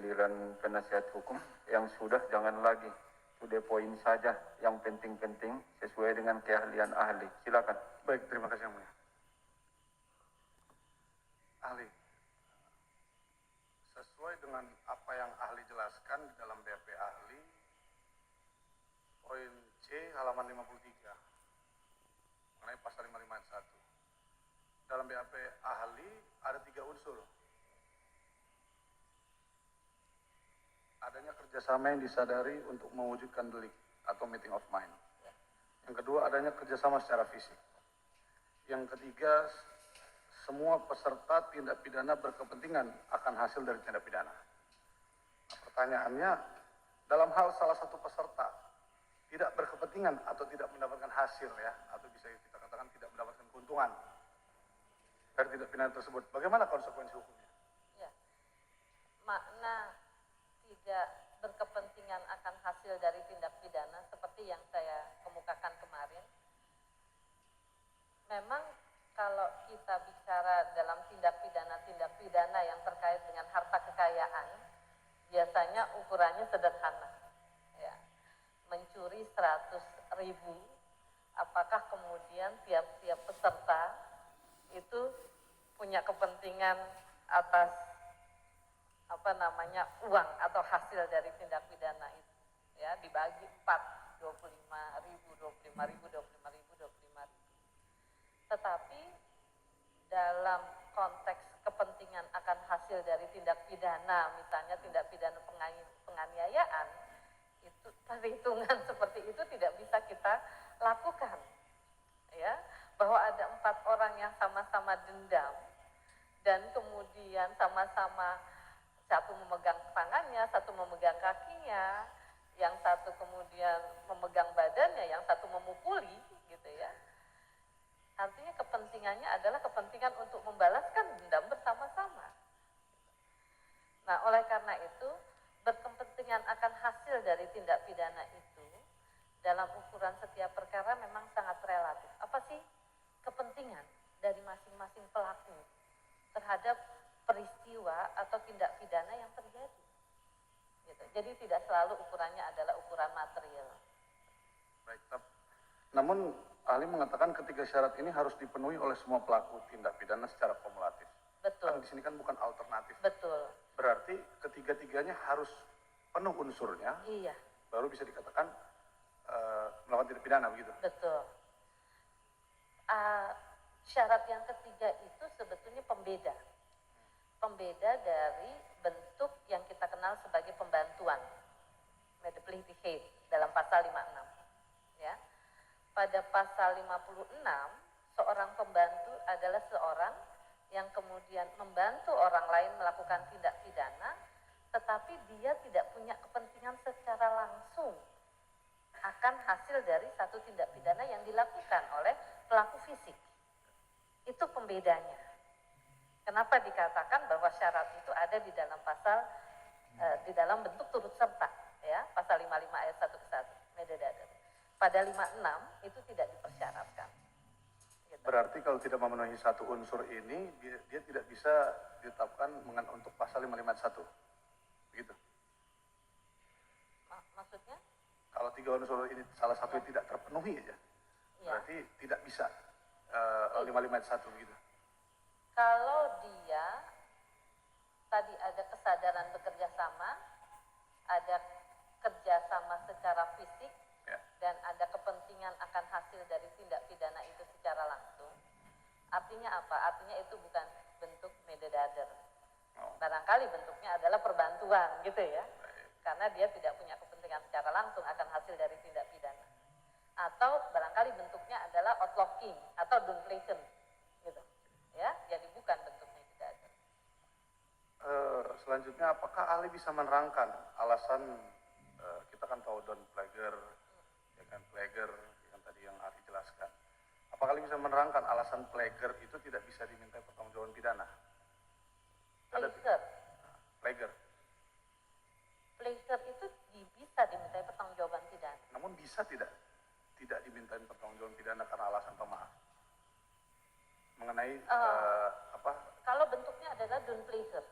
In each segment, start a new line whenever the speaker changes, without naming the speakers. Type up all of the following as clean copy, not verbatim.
giliran penasihat hukum yang sudah jangan lagi. To the point saja, yang penting-penting sesuai dengan keahlian ahli. Silakan.
Baik, terima kasih Yang Mulia. Ahli, sesuai dengan apa yang ahli jelaskan di dalam BAP ahli, poin C halaman 53, mengenai pasal 55 ayat 1. Dalam BAP ahli ada 3 unsur. Adanya kerjasama yang disadari untuk mewujudkan delik atau meeting of mind. Yang kedua, adanya kerjasama secara fisik. Yang ketiga, semua peserta tindak pidana berkepentingan akan hasil dari tindak pidana. Nah, pertanyaannya, dalam hal salah satu peserta tidak berkepentingan atau tidak mendapatkan hasil ya, atau bisa kita katakan tidak mendapatkan keuntungan dari tindak pidana tersebut, bagaimana konsekuensi hukumnya?
Ya, makna tidak berkepentingan akan hasil dari tindak pidana seperti yang saya kemukakan kemarin. Memang kalau kita bicara dalam tindak pidana yang terkait dengan harta kekayaan, biasanya ukurannya sederhana. Ya, mencuri 100.000, apakah kemudian tiap-tiap peserta itu punya kepentingan atas uang atau hasil dari tindak pidana itu, ya, dibagi 4, 25.000, 25.000, 25.000, 25.000. Tetapi dalam konteks kepentingan akan hasil dari tindak pidana, misalnya tindak pidana penganiayaan, itu perhitungan seperti itu tidak bisa kita lakukan, ya, bahwa ada 4 orang yang sama-sama dendam dan kemudian sama-sama satu memegang tangannya, satu memegang kakinya, yang satu kemudian memegang badannya, yang satu memukuli, gitu ya. Artinya kepentingannya adalah kepentingan untuk membalaskan dendam bersama-sama. Nah, oleh karena itu, berkepentingan akan hasil dari tindak pidana itu dalam ukuran setiap perkara memang sangat relatif. Apa sih kepentingan dari masing-masing pelaku terhadap peristiwa atau tindak pidana yang terjadi? Gitu. Jadi tidak selalu ukurannya adalah ukuran material.
Baik, namun ahli mengatakan ketiga syarat ini harus dipenuhi oleh semua pelaku tindak pidana secara kumulatif.
Betul.
Kan di sini kan bukan alternatif.
Betul.
Berarti ketiga-tiganya harus penuh unsurnya.
Iya.
Baru bisa dikatakan melakukan tindak pidana, begitu.
Betul. Syarat yang ketiga itu sebetulnya pembeda. Pembeda dari bentuk yang kita kenal sebagai pembantuan, manipulative aid, dalam pasal 56. Ya. Pada pasal 56, seorang pembantu adalah seorang yang kemudian membantu orang lain melakukan tindak pidana, tetapi dia tidak punya kepentingan secara langsung akan hasil dari satu tindak pidana yang dilakukan oleh pelaku fisik. Itu pembedanya. Kenapa dikatakan bahwa syarat itu ada di dalam pasal, di dalam bentuk turut serta, ya, pasal 55 ayat 1 ke 1, mededada. Pada 56 itu tidak dipersyaratkan. Gitu.
Berarti kalau tidak memenuhi satu unsur ini, dia tidak bisa ditetapkan untuk pasal 55 ayat 1, begitu?
Maksudnya?
Kalau 3 unsur ini salah satu tidak terpenuhi aja, berarti tidak bisa 55 ayat 1, begitu?
Kalau dia tadi ada kesadaran bekerja sama, ada kerjasama secara fisik,
ya,
dan ada kepentingan akan hasil dari tindak pidana itu secara langsung, artinya apa? Artinya itu bukan bentuk mededada. Barangkali bentuknya adalah perbantuan, gitu ya, karena dia tidak punya kepentingan secara langsung akan hasil dari tindak pidana. Atau barangkali bentuknya adalah outlawking atau downplaying, gitu. Ya, jadi bukan bentuknya tidak ada.
Selanjutnya, apakah ahli bisa menerangkan alasan kita kan tahu don plager, ya kan, plager yang tadi yang ahli jelaskan. Apakah ahli bisa menerangkan alasan plager itu tidak bisa diminta pertanggungjawaban pidana?
Plager.
Plager.
Plager itu bisa dimintai pertanggungjawaban pidana.
Namun bisa tidak dimintain pertanggungjawaban pidana karena alasan pemaaf? Mengenai
Kalau bentuknya adalah down pleasure.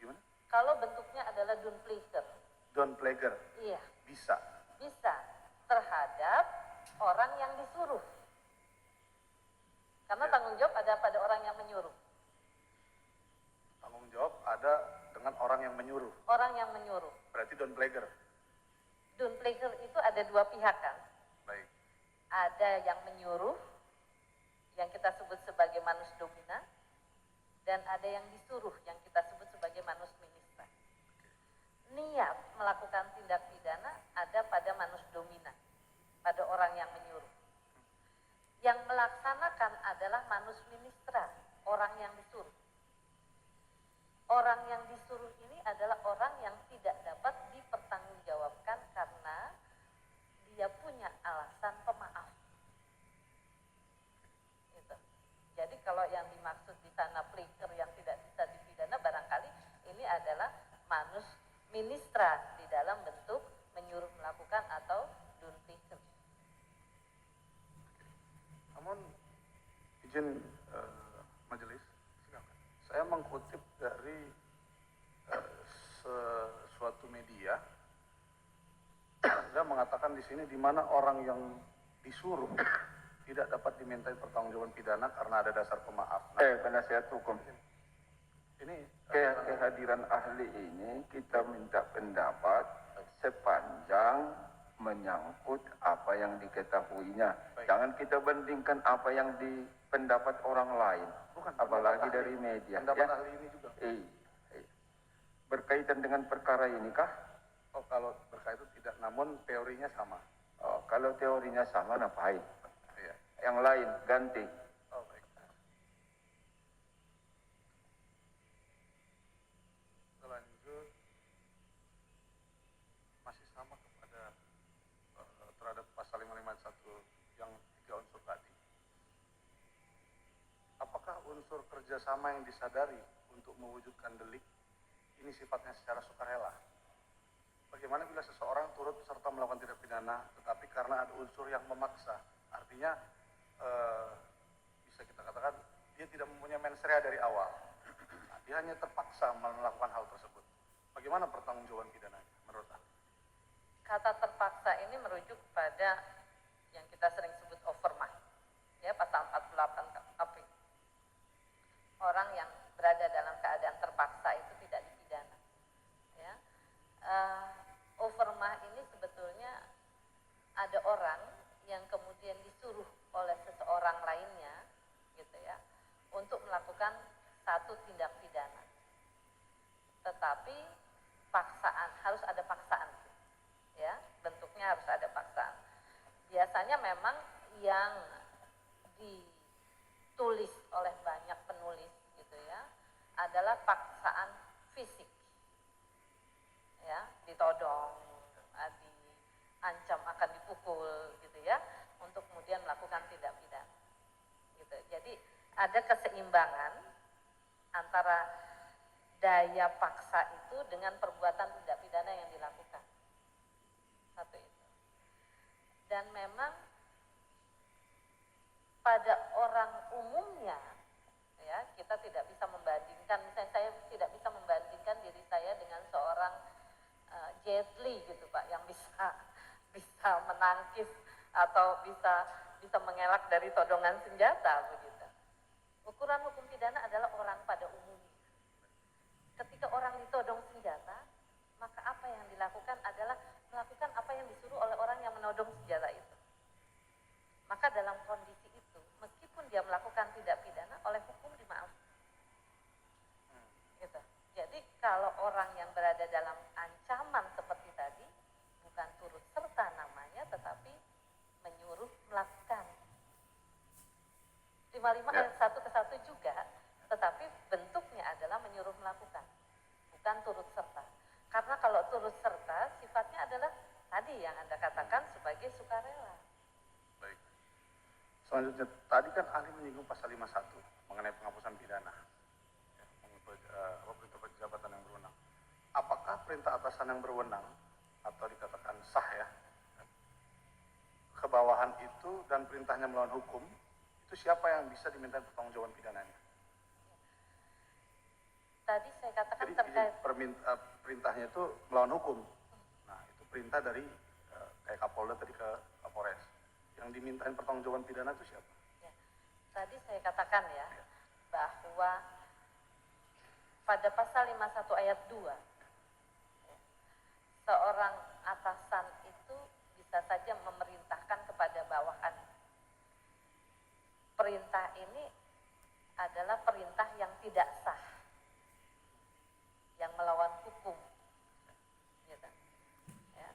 Gimana?
Kalau bentuknya adalah Dunpleager,
Downplager
iya,
bisa.
bisa terhadap orang yang disuruh. Karena
Ya.
tanggung jawab ada pada orang yang menyuruh.
Tanggung jawab ada dengan orang yang menyuruh.
Orang yang menyuruh.
Berarti downplager.
Dunpleager itu ada dua pihak kan.
Baik.
Ada yang menyuruh, yang kita sebut sebagai manus domina, dan ada yang disuruh, yang kita sebut sebagai manus ministra. Niat melakukan tindak pidana ada pada manus domina, pada orang yang menyuruh. Yang melaksanakan adalah manus ministra, orang yang disuruh. Orang yang disuruh ini adalah orang yang tidak dapat dipertanggungjawabkan karena dia punya alasan pemaaf. Gitu. Jadi kalau yang dimaksud di sana pleager yang tidak bisa dipidana, barangkali ini adalah manus ministra di dalam bentuk menyuruh melakukan atau dunpleager.
Namun izin majelis, saya mengkutip dari suatu media, Anda mengatakan di sini di mana orang yang disuruh tidak dapat dimintai pertanggungjawaban pidana karena ada dasar pemaaf. Nah,
Penasihat hukum.
ini
Kehadiran ahli ini kita minta pendapat sepanjang menyangkut apa yang diketahuinya.
Baik.
Jangan kita bandingkan apa yang di pendapat orang lain,
Bukan,
apalagi
pendapat
dari
ahli.
media.
Pendapat
ya?
ahli ini juga.
Berkaitan dengan perkara ini kah?
Oh, kalau berkaitan tidak, namun teorinya sama.
Oh, kalau teorinya sama, ngapain?
Iya.
Yang lain ganti.
Oh, baik. Selanjut, masih sama kepada terhadap pasal 551 yang 3 unsur tadi. Apakah unsur kerjasama yang disadari untuk mewujudkan delik ini sifatnya secara sukarela? Bagaimana bila seseorang turut serta melakukan tindak pidana, tetapi karena ada unsur yang memaksa, artinya bisa kita katakan dia tidak mempunyai mens rea dari awal, nah, dia hanya terpaksa melakukan hal tersebut. Bagaimana pertanggungjawaban pidananya menurut Anda?
Kata terpaksa ini merujuk kepada yang kita sering sebut overmind, ya, pasal 48 KUHP. Orang yang berada dalam keadaan terpaksa itu tidak dipidana. Ya. Overmah ini sebetulnya ada orang yang kemudian disuruh oleh seseorang lainnya, gitu ya, untuk melakukan satu tindak pidana. Tetapi paksaan, harus ada paksaan, ya, bentuknya harus ada paksaan. Biasanya memang yang ditulis oleh banyak penulis, gitu ya, adalah paksaan fisik, ya, ditodong, diancam akan dipukul, gitu ya, untuk kemudian melakukan tindak pidana, gitu. Jadi ada keseimbangan antara daya paksa itu dengan perbuatan tindak pidana yang dilakukan. Satu itu. Dan memang pada orang umumnya, ya, kita tidak bisa membandingkan, misalnya saya tidak bisa membandingkan diri saya dengan seorang Jet Li gitu Pak, yang bisa menangkis atau bisa mengelak dari todongan senjata begitu. Ukuran hukum pidana adalah orang pada umumnya. Ketika orang ditodong senjata, maka apa yang dilakukan adalah melakukan apa yang disuruh oleh orang yang menodong senjata itu. Maka dalam kondisi itu, meskipun dia melakukan tindak pidana, oleh hukum dimaafkan. Gitu. Jadi kalau orang yang berada dalam ancaman seperti tadi, bukan turut serta namanya, tetapi menyuruh melakukan. 55 ayat 1 ke 1 juga, tetapi bentuknya adalah menyuruh melakukan, bukan turut serta. Karena kalau turut serta, sifatnya adalah tadi yang Anda katakan sebagai sukarela.
Baik. Selanjutnya, tadi kan ahli menyinggung pasal 51 mengenai penghapusan pidana, ya, perintah jabatan yang berwenang. Apakah perintah atasan yang berwenang atau dikatakan sah, ya, kebawahan itu dan perintahnya melawan hukum, itu siapa yang bisa diminta pertanggungjawaban pidananya?
Tadi saya katakan
Jadi
terkait
perintahnya itu melawan hukum. Nah, itu perintah dari kayak Kapolda tadi ke Kapolres. Yang dimintain pertanggungjawaban pidana itu siapa?
ya, tadi saya katakan ya bahwa pada pasal 51 ayat 2 ya, seorang atasan itu bisa saja memerintahkan kepada bawahan. Perintah ini adalah perintah yang tidak sah, yang melawan hukum. Gitu. Ya.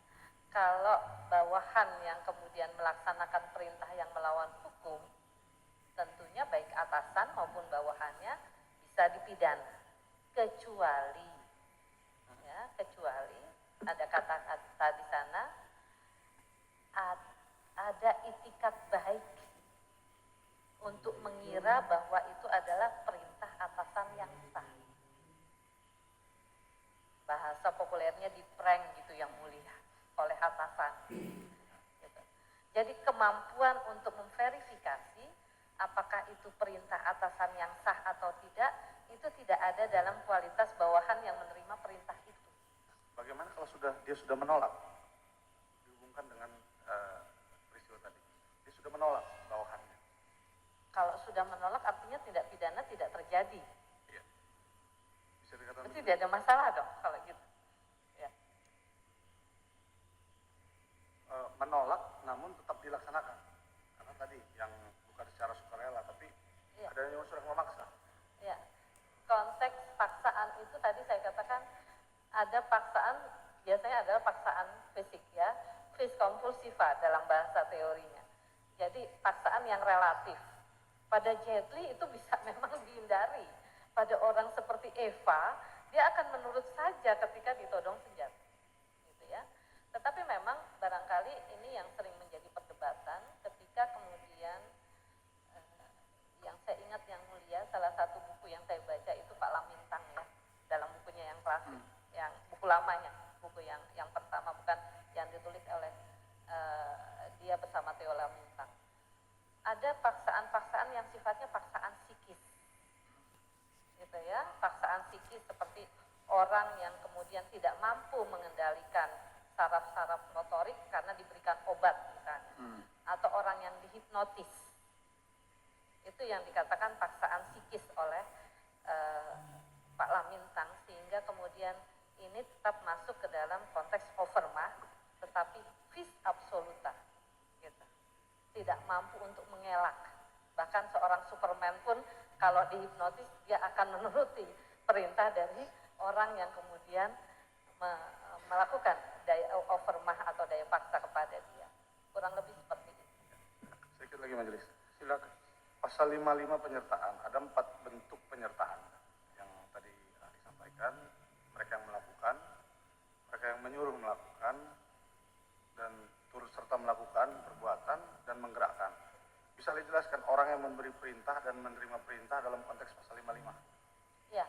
Kalau bawahan yang kemudian melaksanakan perintah yang melawan hukum, tentunya baik atasan maupun bawahannya bisa dipidana, kecuali ada kata-kata di sana ada itikat baik untuk mengira bahwa itu adalah perintah atasan yang sah. Bahasa populernya di prank gitu yang mulia oleh atasan. Gitu. Jadi kemampuan untuk memverifikasi apakah itu perintah atasan yang sah atau tidak, itu tidak ada dalam kualitas bawahan yang menerima perintah itu.
Bagaimana kalau dia sudah menolak? Dihubungkan dengan peristiwa tadi. Dia sudah menolak bawahannya.
Kalau sudah menolak artinya tindak pidana tidak terjadi.
Iya. Bisa dikatakan
Itu tidak ada masalah dong kalau gitu. Ya.
Menolak namun tetap dilaksanakan. Karena tadi yang bukan secara sukarela tapi
Iya.
ada yang unsur yang memaksa.
Ya, konteks paksaan itu tadi saya katakan ada paksaan, biasanya adalah paksaan fisik ya, vis compulsiva dalam bahasa teorinya. Jadi paksaan yang relatif. Pada Jet Li itu bisa memang dihindari. Pada orang seperti Eva, dia akan menurut saja ketika ditodong senjata. Gitu ya. Tetapi memang barangkali ini yang sering menjadi perdebatan ketika kemudian yang saya ingat yang mulia, salah satu buku yang saya baca itu Pak Lamintang ya, dalam bukunya yang klasik, yang buku lamanya, buku yang pertama, bukan yang ditulis oleh dia bersama Theo Lamintang. Ada paksaan-paksaan yang sifatnya paksaan psikis, gitu ya, paksaan psikis seperti orang yang kemudian tidak mampu mengendalikan saraf-saraf motorik karena diberikan obat misalnya, atau orang yang dihipnotis. Itu yang dikatakan paksaan psikis oleh Pak Lamintang, sehingga kemudian ini tetap masuk ke dalam konteks overmah, tetapi vis absoluta, gitu. Tidak mampu untuk mengelak. Bahkan seorang Superman pun kalau dihipnotis dia akan menuruti perintah dari orang yang kemudian melakukan daya overmah atau daya paksa kepada dia. Kurang lebih seperti itu.
Sedikit lagi majelis. Silakan. Pasal 55 penyertaan, ada 4 bentuk penyertaan yang tadi disampaikan. Mereka yang melakukan, mereka yang menyuruh melakukan, dan turut serta melakukan perbuatan dan menggerakkan. Bisa dijelaskan orang yang memberi perintah dan menerima perintah dalam konteks pasal 55?
Ya,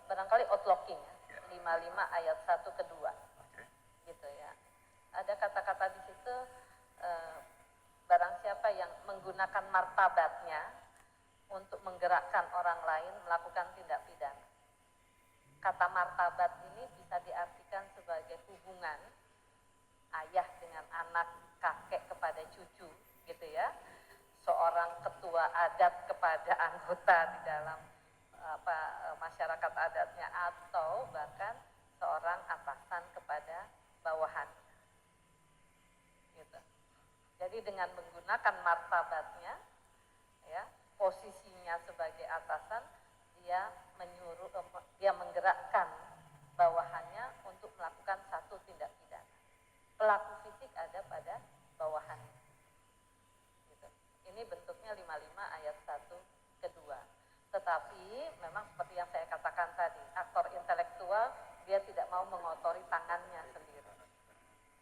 barangkali outlooking ya, 55 ayat 1 ke 2.
Oke.
Gitu ya. Ada kata-kata di situ, barang siapa yang menggunakan martabatnya untuk menggerakkan orang lain melakukan tindak pidana. Kata martabat ini bisa diartikan sebagai hubungan ayah dengan anak, kakek kepada cucu, gitu ya. Seorang ketua adat kepada anggota di dalam masyarakat adatnya, atau bahkan seorang atasan kepada bawahan. Gitu. Jadi dengan menggunakan martabatnya, ya, posisinya sebagai atasan, dia menggerakkan bawahannya untuk melakukan satu tindak pidana. Pelaku fisik ada pada bawahan. Gitu. Ini bentuknya 55 ayat 1 ke 2. Tetapi memang seperti yang saya katakan tadi, aktor intelektual dia tidak mau mengotori tangannya sendiri.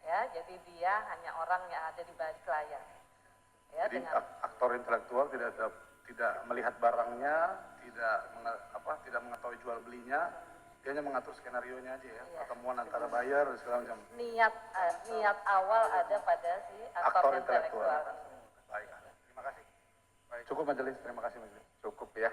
Ya, jadi dia hanya orang yang ada di balik layar. Ya,
Jadi
dengan
aktor intelektual tidak melihat barangnya, tidak mengetahui jual belinya, dia hanya mengatur skenario-nya aja ya,
Iya.
Pertemuan antara buyer dan segala macam.
niat awal ada pada si aktor intelektual.
Baik, terima kasih. Baik, cukup majelis, terima kasih majelis.
Cukup ya.